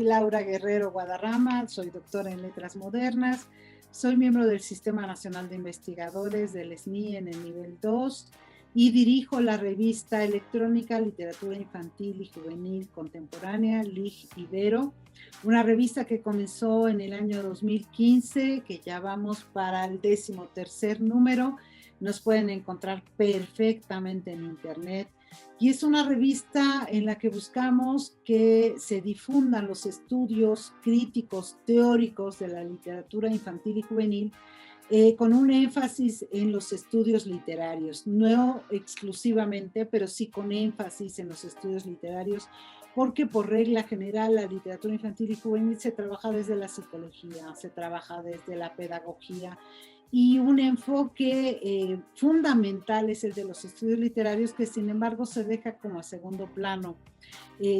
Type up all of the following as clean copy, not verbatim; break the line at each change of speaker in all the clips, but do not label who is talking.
Laura Guerrero Guadarrama, soy doctora en Letras Modernas, soy miembro del Sistema Nacional de Investigadores del SNI en el nivel 2 y dirijo la revista electrónica Literatura Infantil y Juvenil Contemporánea, LIG Ibero, una revista que comenzó en el año 2015, que ya vamos para el 13º número. Nos pueden encontrar perfectamente en internet. Y es una revista en la que buscamos que se difundan los estudios críticos, teóricos de la literatura infantil y juvenil, con un énfasis en los estudios literarios, no exclusivamente, pero sí con énfasis en los estudios literarios, porque por regla general la literatura infantil y juvenil se trabaja desde la psicología, se trabaja desde la pedagogía, y un enfoque fundamental es el de los estudios literarios, que sin embargo se deja como a segundo plano,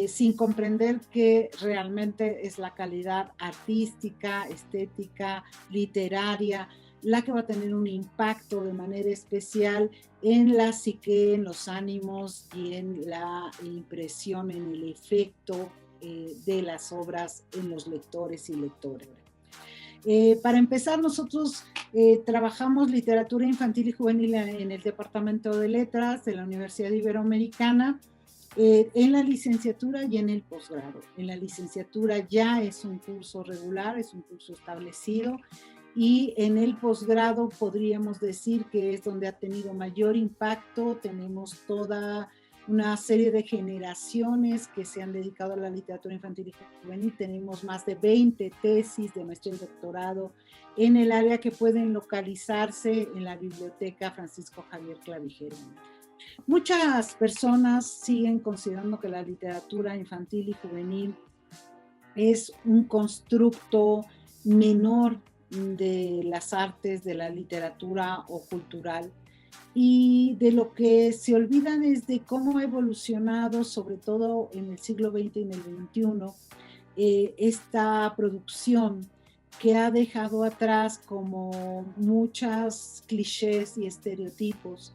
sin comprender que realmente es la calidad artística, estética, literaria, la que va a tener un impacto de manera especial en la psique, en los ánimos y en la impresión, en el efecto de las obras en los lectores y lectoras. Para empezar, nosotros trabajamos literatura infantil y juvenil en el Departamento de Letras de la Universidad Iberoamericana, en la licenciatura y en el posgrado. En la licenciatura ya es un curso regular, es un curso establecido, y en el posgrado podríamos decir que es donde ha tenido mayor impacto. Tenemos toda una serie de generaciones que se han dedicado a la literatura infantil y juvenil. Tenemos más de 20 tesis de maestría y doctorado en el área que pueden localizarse en la Biblioteca Francisco Javier Clavijero. Muchas personas siguen considerando que la literatura infantil y juvenil es un constructo menor de las artes, de la literatura o cultural, y de lo que se olvidan es de cómo ha evolucionado, sobre todo en el siglo XX y en el XXI, esta producción, que ha dejado atrás como muchos clichés y estereotipos,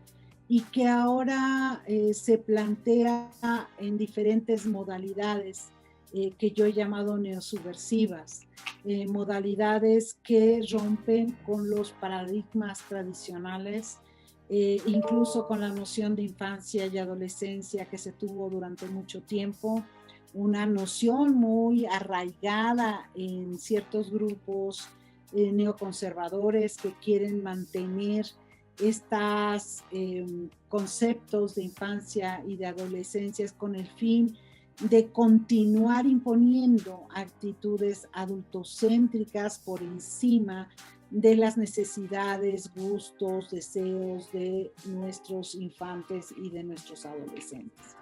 y que ahora se plantea en diferentes modalidades que yo he llamado neosubversivas, modalidades que rompen con los paradigmas tradicionales, incluso con la noción de infancia y adolescencia que se tuvo durante mucho tiempo, una noción muy arraigada en ciertos grupos neoconservadores que quieren mantener estos conceptos de infancia y de adolescencia con el fin de continuar imponiendo actitudes adultocéntricas por encima de las necesidades, gustos, deseos de nuestros infantes y de nuestros adolescentes.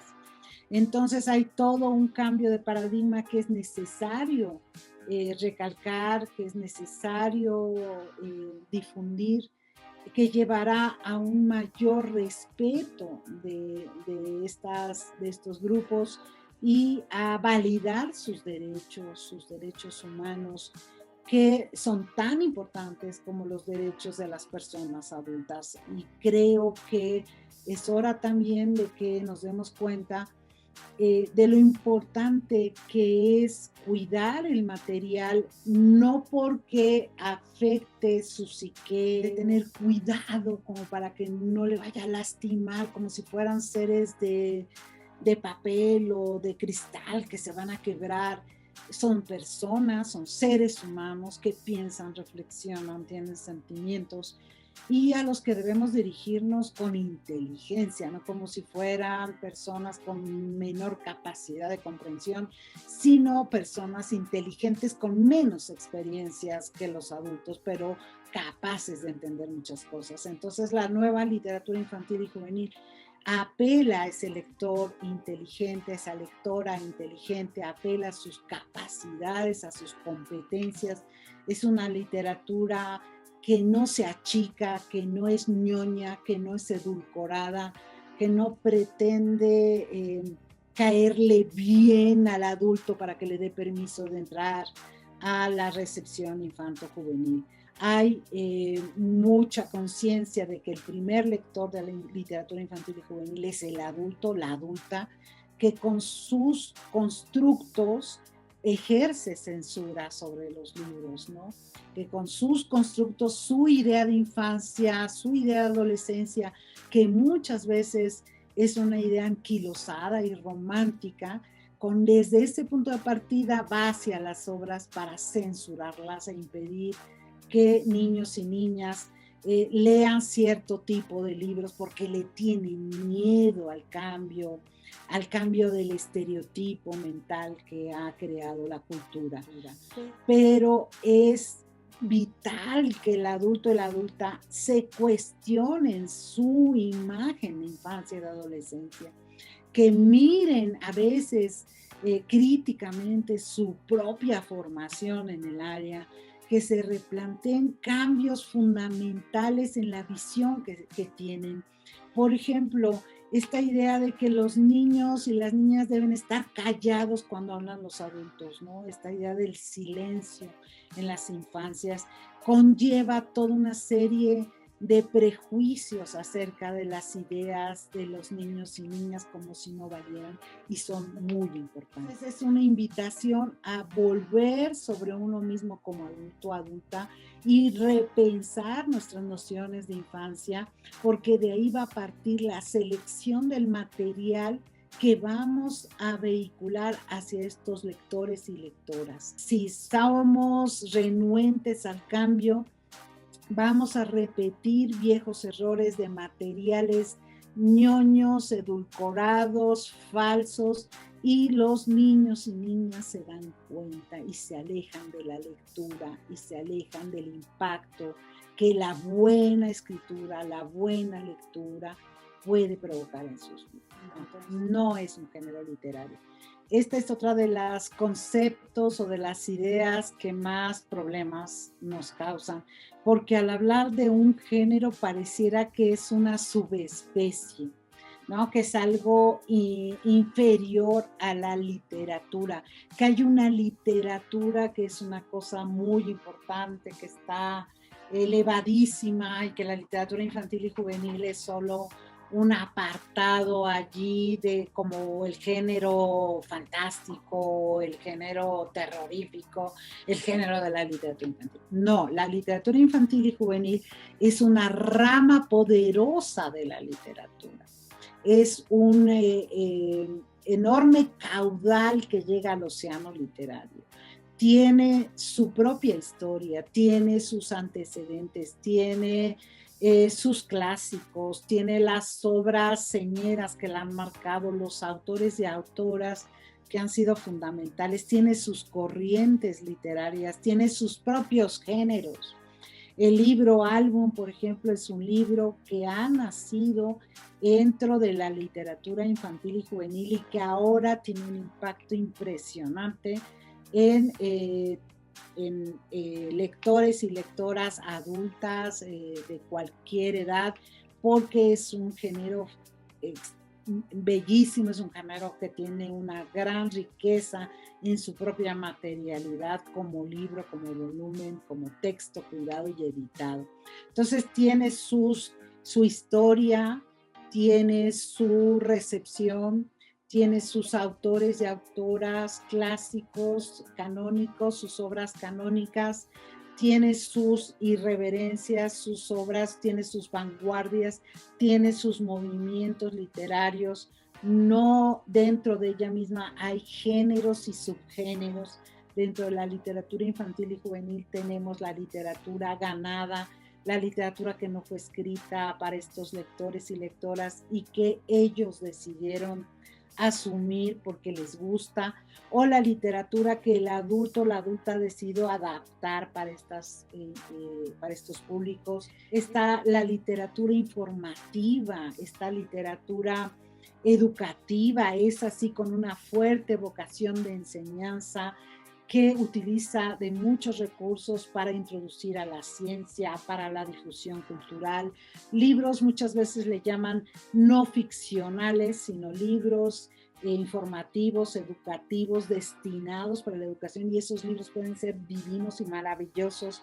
Entonces hay todo un cambio de paradigma que es necesario recalcar, que es necesario difundir, que llevará a un mayor respeto de estos grupos y a validar sus derechos humanos, que son tan importantes como los derechos de las personas adultas. Y creo que es hora también de que nos demos cuenta de lo importante que es cuidar el material, no porque afecte su psique, de tener cuidado como para que no le vaya a lastimar, como si fueran seres de papel o de cristal que se van a quebrar. Son personas, son seres humanos que piensan, reflexionan, tienen sentimientos, y a los que debemos dirigirnos con inteligencia, no como si fueran personas con menor capacidad de comprensión, sino personas inteligentes con menos experiencias que los adultos, pero capaces de entender muchas cosas. Entonces, la nueva literatura infantil y juvenil apela a ese lector inteligente, a esa lectora inteligente, apela a sus capacidades, a sus competencias. Es una literatura que no se achica, que no es ñoña, que no es edulcorada, que no pretende caerle bien al adulto para que le dé permiso de entrar a la recepción infanto-juvenil. Hay mucha conciencia de que el primer lector de la literatura infantil y juvenil es el adulto, la adulta, que con sus constructos ejerce censura sobre los libros, ¿no? Que con sus constructos, su idea de infancia, su idea de adolescencia, que muchas veces es una idea anquilosada y romántica, desde ese punto de partida va hacia las obras para censurarlas e impedir que niños y niñas lean cierto tipo de libros porque le tienen miedo al cambio del estereotipo mental que ha creado la cultura. Pero es vital que el adulto y la adulta se cuestionen su imagen de infancia y de adolescencia, que miren a veces críticamente su propia formación en el área, que se replanteen cambios fundamentales en la visión que tienen. Por ejemplo, esta idea de que los niños y las niñas deben estar callados cuando hablan los adultos, ¿no? Esta idea del silencio en las infancias conlleva toda una serie de prejuicios acerca de las ideas de los niños y niñas como si no valieran, y son muy importantes. Es una invitación a volver sobre uno mismo como adulto, adulta, y repensar nuestras nociones de infancia, porque de ahí va a partir la selección del material que vamos a vehicular hacia estos lectores y lectoras. Si somos renuentes al cambio, vamos a repetir viejos errores de materiales ñoños, edulcorados, falsos, y los niños y niñas se dan cuenta y se alejan de la lectura y se alejan del impacto que la buena escritura, la buena lectura puede provocar en sus vidas. No es un género literario. Esta es otra de los conceptos o de las ideas que más problemas nos causan, porque al hablar de un género pareciera que es una subespecie, ¿no? Que es algo inferior a la literatura, que hay una literatura que es una cosa muy importante, que está elevadísima, y que la literatura infantil y juvenil es solo un apartado allí de como el género fantástico, el género terrorífico, el género de la literatura infantil. No, la literatura infantil y juvenil es una rama poderosa de la literatura. Es un enorme caudal que llega al océano literario. Tiene su propia historia, tiene sus antecedentes, tiene sus clásicos, tiene las obras señeras que la han marcado, los autores y autoras que han sido fundamentales, tiene sus corrientes literarias, tiene sus propios géneros. El libro álbum, por ejemplo, es un libro que ha nacido dentro de la literatura infantil y juvenil y que ahora tiene un impacto impresionante en lectores y lectoras adultas de cualquier edad, porque es un género bellísimo, es un género que tiene una gran riqueza en su propia materialidad como libro, como volumen, como texto cuidado y editado. Entonces tiene su historia, tiene su recepción, tiene sus autores y autoras clásicos, canónicos, sus obras canónicas, tiene sus irreverencias, sus obras, tiene sus vanguardias, tiene sus movimientos literarios. No, dentro de ella misma hay géneros y subgéneros. Dentro de la literatura infantil y juvenil tenemos la literatura ganada, la literatura que no fue escrita para estos lectores y lectoras y que ellos decidieron asumir porque les gusta, o la literatura que el adulto o la adulta decidió adaptar para estos públicos. Está la literatura informativa, esta literatura educativa, es así con una fuerte vocación de enseñanza, que utiliza de muchos recursos para introducir a la ciencia, para la difusión cultural. Libros muchas veces le llaman no ficcionales, sino libros informativos, educativos, destinados para la educación, y esos libros pueden ser divinos y maravillosos,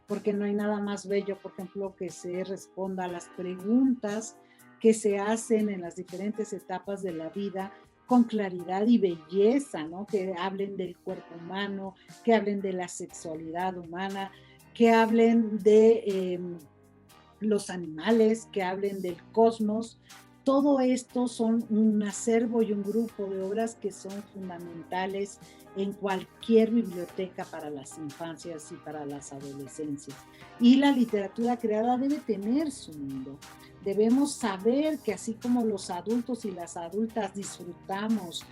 porque no hay nada más bello, por ejemplo, que se responda a las preguntas que se hacen en las diferentes etapas de la vida con claridad y belleza, ¿no? Que hablen del cuerpo humano, que hablen de la sexualidad humana, que hablen de los animales, que hablen del cosmos. Todo esto son un acervo y un grupo de obras que son fundamentales en cualquier biblioteca para las infancias y para las adolescencias. Y la literatura creada debe tener su mundo. Debemos saber que así como los adultos y las adultas disfrutamos,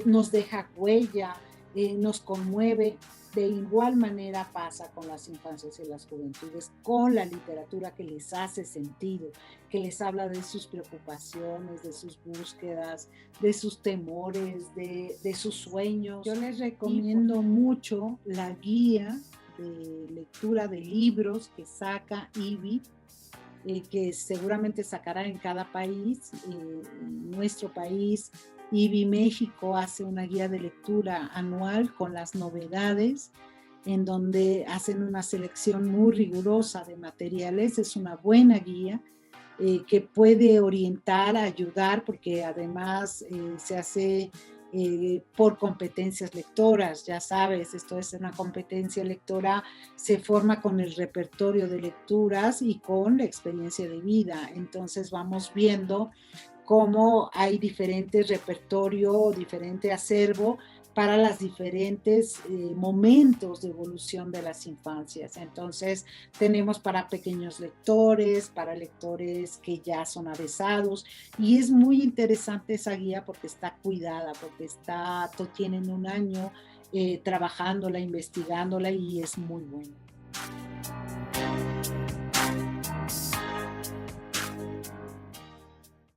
nos deja huella, nos conmueve, de igual manera pasa con las infancias y las juventudes, con la literatura que les hace sentido, que les habla de sus preocupaciones, de sus búsquedas, de sus temores, de sus sueños. Yo les recomiendo mucho la guía de lectura de libros que saca IBI, que seguramente sacará en cada país. En nuestro país, IBI México hace una guía de lectura anual con las novedades, en donde hacen una selección muy rigurosa de materiales. Es una buena guía que puede orientar, ayudar, porque además se hace por competencias lectoras, ya sabes, esto es una competencia lectora, se forma con el repertorio de lecturas y con la experiencia de vida. Entonces vamos viendo cómo hay diferentes repertorio, diferente acervo para los diferentes momentos de evolución de las infancias. Entonces, tenemos para pequeños lectores, para lectores que ya son avesados, y es muy interesante esa guía porque está cuidada, porque tienen un año trabajándola, investigándola, y es muy buena.